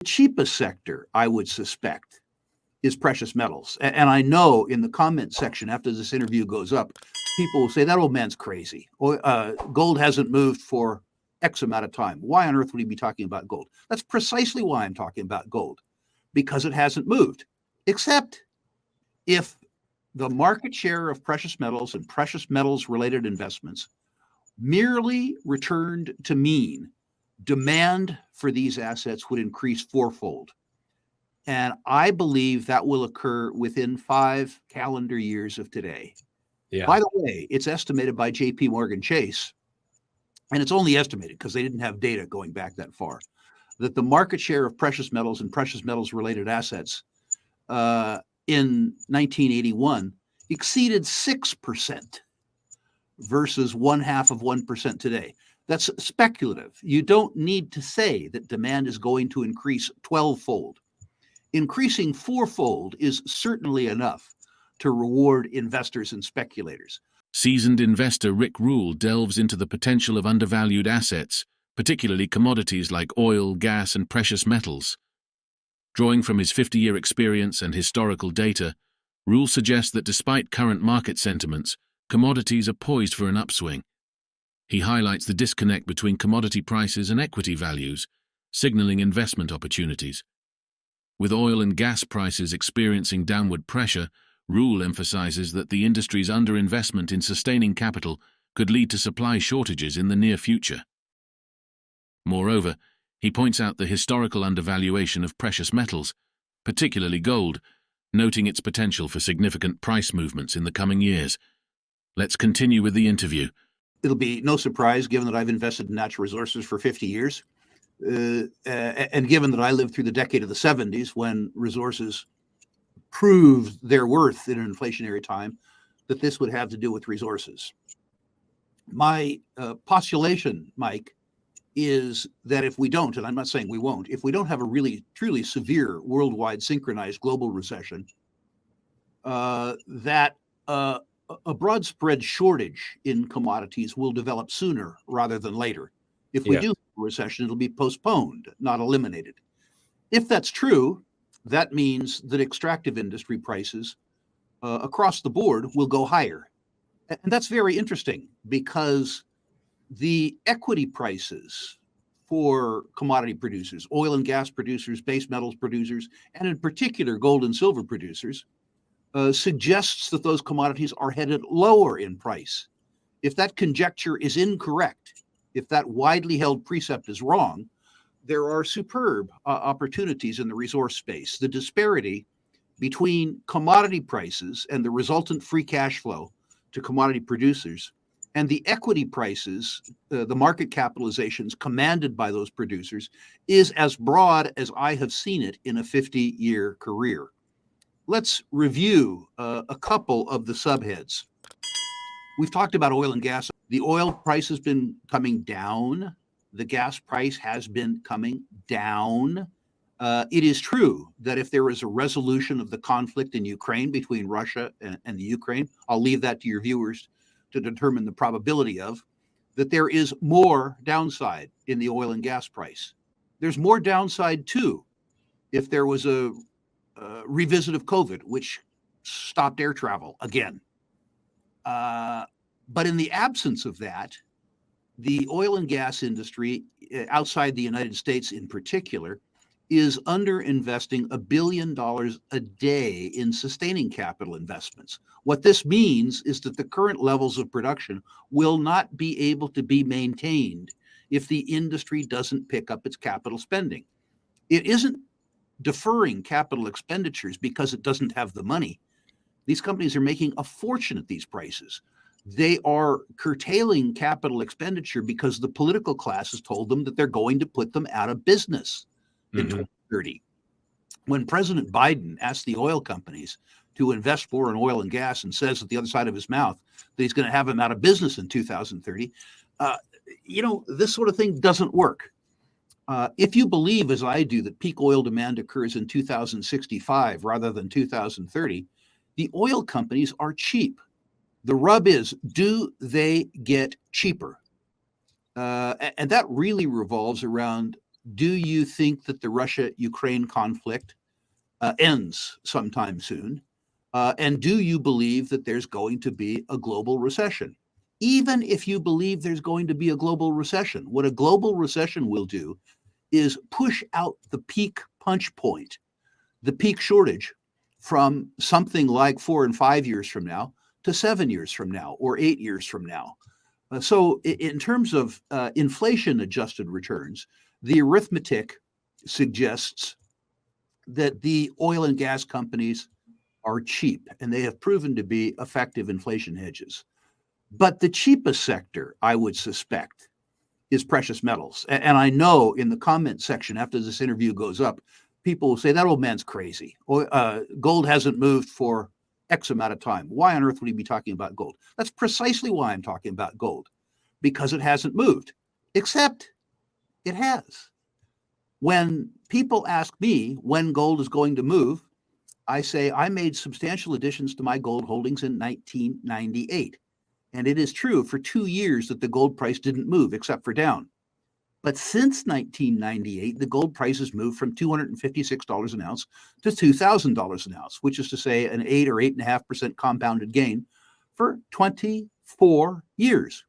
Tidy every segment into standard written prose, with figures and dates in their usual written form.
The cheapest sector, I would suspect, is precious metals. And I know in the comment section after this interview goes up, people will say that old man's crazy. Gold hasn't moved for X amount of time. Why on earth would he be talking about gold? That's precisely why I'm talking about gold, because it hasn't moved, except if the market share of precious metals and precious metals related investments merely returned to mean demand for these assets would increase fourfold. And I believe that will occur within 5 calendar years of today. Yeah. By the way, it's estimated by JP Morgan Chase, and it's only estimated because they didn't have data going back that far, that the market share of precious metals and precious metals related assets in 1981 exceeded 6% versus 0.5% today. That's speculative. You don't need to say that demand is going to increase 12-fold. Increasing 4-fold is certainly enough to reward investors and speculators. Seasoned investor Rick Rule delves into the potential of undervalued assets, particularly commodities like oil, gas, and precious metals. Drawing from his 50-year experience and historical data, Rule suggests that despite current market sentiments, commodities are poised for an upswing. He highlights the disconnect between commodity prices and equity values, signaling investment opportunities. With oil and gas prices experiencing downward pressure, Rule emphasizes that the industry's underinvestment in sustaining capital could lead to supply shortages in the near future. Moreover, he points out the historical undervaluation of precious metals, particularly gold, noting its potential for significant price movements in the coming years. Let's continue with the interview. It'll be no surprise, given that I've invested in natural resources for 50 years, and given that I lived through the decade of the 70s when resources proved their worth in an inflationary time, that this would have to do with resources. My postulation, Mike, is that if we don't, and I'm not saying we won't, if we don't have a really, truly severe worldwide synchronized global recession, that a broad spread shortage in commodities will develop sooner rather than later. If we do have a recession, it'll be postponed, not eliminated. If that's true, that means that extractive industry prices across the board will go higher. And that's very interesting because the equity prices for commodity producers, oil and gas producers, base metals producers, and in particular gold and silver producers, suggests that those commodities are headed lower in price. If that conjecture is incorrect, if that widely held precept is wrong, there are superb opportunities in the resource space. The disparity between commodity prices and the resultant free cash flow to commodity producers and the equity prices, the market capitalizations commanded by those producers, is as broad as I have seen it in a 50-year career. Let's review a couple of the subheads. We've talked about oil and gas. The oil price has been coming down. The gas price has been coming down. It is true that if there is a resolution of the conflict in Ukraine between Russia and the Ukraine, I'll leave that to your viewers to determine the probability of, that there is more downside in the oil and gas price. There's more downside too if there was a revisit of COVID, which stopped air travel again. But in the absence of that, the oil and gas industry outside the United States in particular is underinvesting $1 billion a day in sustaining capital investments. What this means is that the current levels of production will not be able to be maintained if the industry doesn't pick up its capital spending. It isn't deferring capital expenditures because it doesn't have the money. These companies are making a fortune at these prices. They are curtailing capital expenditure because the political class has told them that they're going to put them out of business in 2030. When President Biden asked the oil companies to invest more in oil and gas and says at the other side of his mouth that he's going to have them out of business in 2030, this sort of thing doesn't work. If you believe, as I do, that peak oil demand occurs in 2065 rather than 2030, the oil companies are cheap. The rub is, do they get cheaper? And that really revolves around Do you think that the Russia-Ukraine conflict ends sometime soon? And do you believe that there's going to be a global recession? Even if you believe there's going to be a global recession, what a global recession will do is push out the peak punch point, the peak shortage, from something like 4 and 5 years from now to 7 years from now or 8 years from now. So in terms of inflation-adjusted returns, the arithmetic suggests that the oil and gas companies are cheap, and they have proven to be effective inflation hedges. But the cheapest sector, I would suspect, is precious metals. And I know in the comment section after this interview goes up, people will say, that old man's crazy. Gold hasn't moved for X amount of time. Why on earth would he be talking about gold? That's precisely why I'm talking about gold, because it hasn't moved, except it has. When people ask me when gold is going to move, I say I made substantial additions to my gold holdings in 1998. And it is true for 2 years that the gold price didn't move except for down. But since 1998, the gold price has moved from $256 an ounce to $2,000 an ounce, which is to say an 8 or 8.5% compounded gain for 24 years.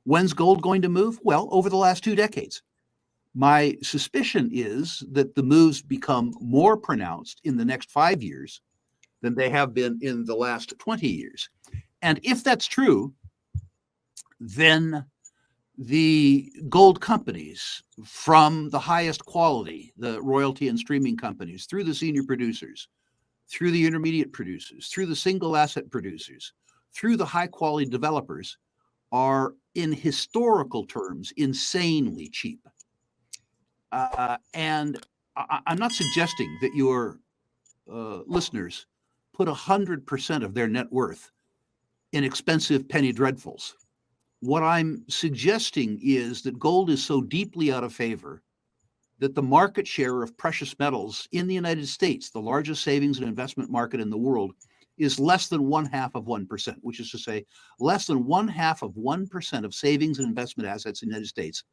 When's gold going to move? Well, over the last 2 decades. My suspicion is that the moves become more pronounced in the next 5 years than they have been in the last 20 years. And if that's true, then the gold companies, from the highest quality, the royalty and streaming companies, through the senior producers, through the intermediate producers, through the single asset producers, through the high quality developers, are in historical terms insanely cheap. And I'm not suggesting that your listeners put 100% of their net worth in expensive penny dreadfuls. What I'm suggesting is that gold is so deeply out of favor that the market share of precious metals in the United States, the largest savings and investment market in the world, is less than 0.5%, which is to say less than 0.5% of savings and investment assets in the United States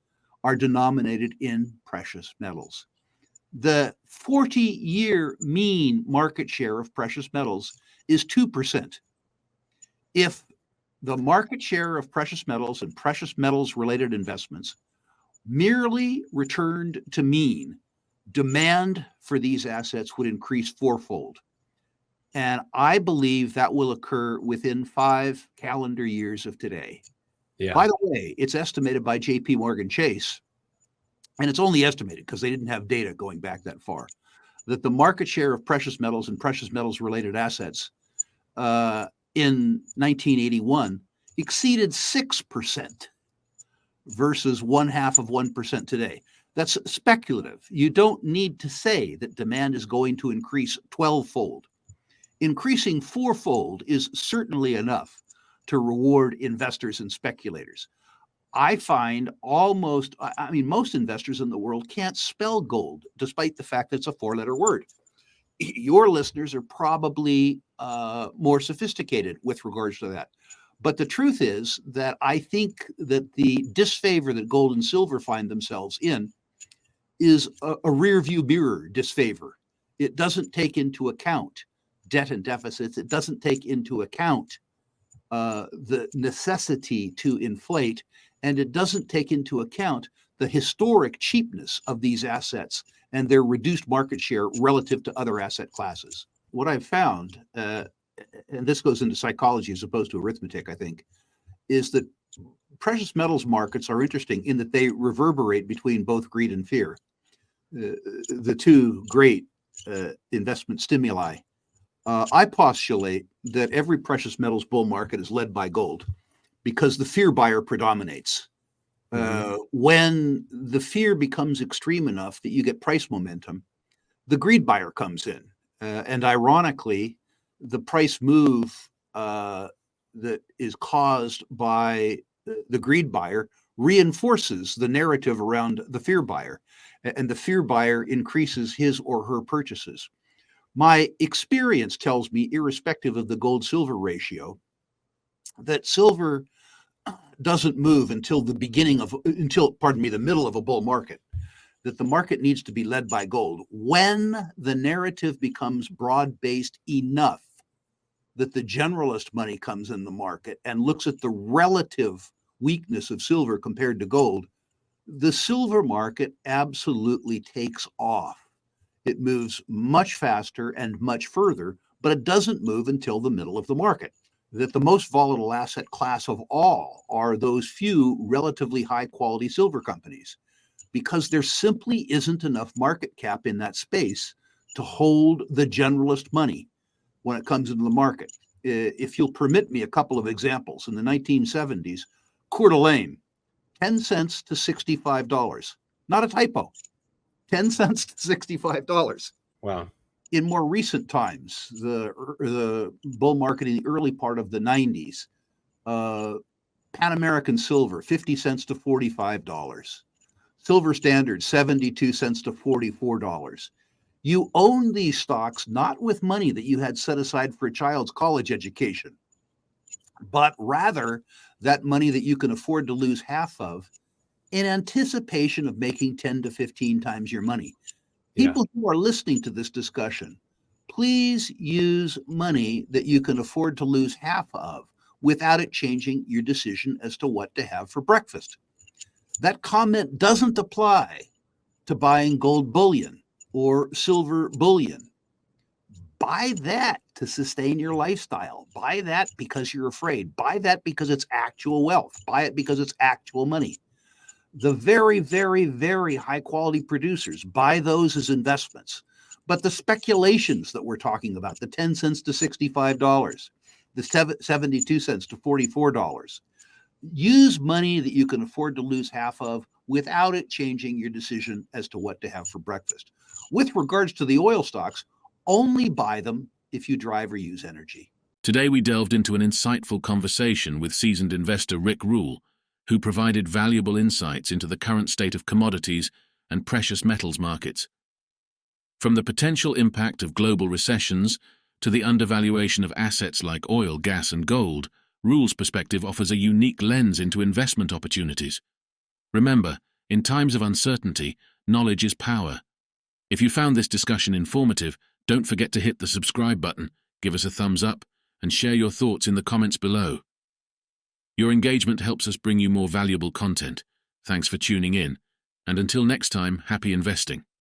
are denominated in precious metals. The 40-year mean market share of precious metals is 2%. If the market share of precious metals and precious metals related investments merely returned to mean, demand for these assets would increase fourfold. And I believe that will occur within 5 calendar years of today. Yeah. By the way, it's estimated by JP Morgan Chase, and it's only estimated because they didn't have data going back that far, that the market share of precious metals and precious metals related assets in 1981 exceeded 6% versus 0.5% today. That's speculative. You don't need to say that demand is going to increase 12-fold. Increasing 4-fold is certainly enough to reward investors and speculators. I find most investors in the world can't spell gold, despite the fact that it's a 4-letter word. Your listeners are probably more sophisticated with regards to that. But the truth is that I think that the disfavor that gold and silver find themselves in is a rear view mirror disfavor. It doesn't take into account debt and deficits. It doesn't take into account the necessity to inflate, and it doesn't take into account the historic cheapness of these assets and their reduced market share relative to other asset classes. What I've found, and this goes into psychology as opposed to arithmetic, I think, is that precious metals markets are interesting in that they reverberate between both greed and fear, the two great investment stimuli. I postulate that every precious metals bull market is led by gold because the fear buyer predominates. When the fear becomes extreme enough that you get price momentum, the greed buyer comes in. And ironically, the price move that is caused by the greed buyer reinforces the narrative around the fear buyer, and the fear buyer increases his or her purchases. My experience tells me, irrespective of the gold-silver ratio, that silver doesn't move until the middle of a bull market. that the market needs to be led by gold when the narrative becomes broad-based enough that the generalist money comes in the market and looks at the relative weakness of silver compared to gold. The silver market absolutely takes off. It moves much faster and much further, but it doesn't move until the middle of the market. That the most volatile asset class of all are those few relatively high quality silver companies, because there simply isn't enough market cap in that space to hold the generalist money when it comes into the market. If you'll permit me a couple of examples, in the 1970s, Coeur d'Alene, 10 cents to $65. Not a typo. 10 cents to $65. Wow. In more recent times, the bull market in the early part of the 90s, Pan American Silver, 50 cents to $45. Silver Standard, 72 cents to $44. You own these stocks not with money that you had set aside for a child's college education, but rather that money that you can afford to lose half of in anticipation of making 10 to 15 times your money. People who are listening to this discussion, please use money that you can afford to lose half of without it changing your decision as to what to have for breakfast. That comment doesn't apply to buying gold bullion or silver bullion. Buy that to sustain your lifestyle. Buy that because you're afraid. Buy that because it's actual wealth. Buy it because it's actual money. The very, very, very high quality producers, buy those as investments. But the speculations that we're talking about, the 10 cents to $65, the 72 cents to $44, use money that you can afford to lose half of without it changing your decision as to what to have for breakfast. With regards to the oil stocks, only buy them if you drive or use energy. Today we delved into an insightful conversation with seasoned investor Rick Rule, who provided valuable insights into the current state of commodities and precious metals markets. From the potential impact of global recessions to the undervaluation of assets like oil, gas, and gold, Rule's perspective offers a unique lens into investment opportunities. Remember, in times of uncertainty, knowledge is power. If you found this discussion informative, don't forget to hit the subscribe button, give us a thumbs up, and share your thoughts in the comments below. Your engagement helps us bring you more valuable content. Thanks for tuning in, and until next time, happy investing.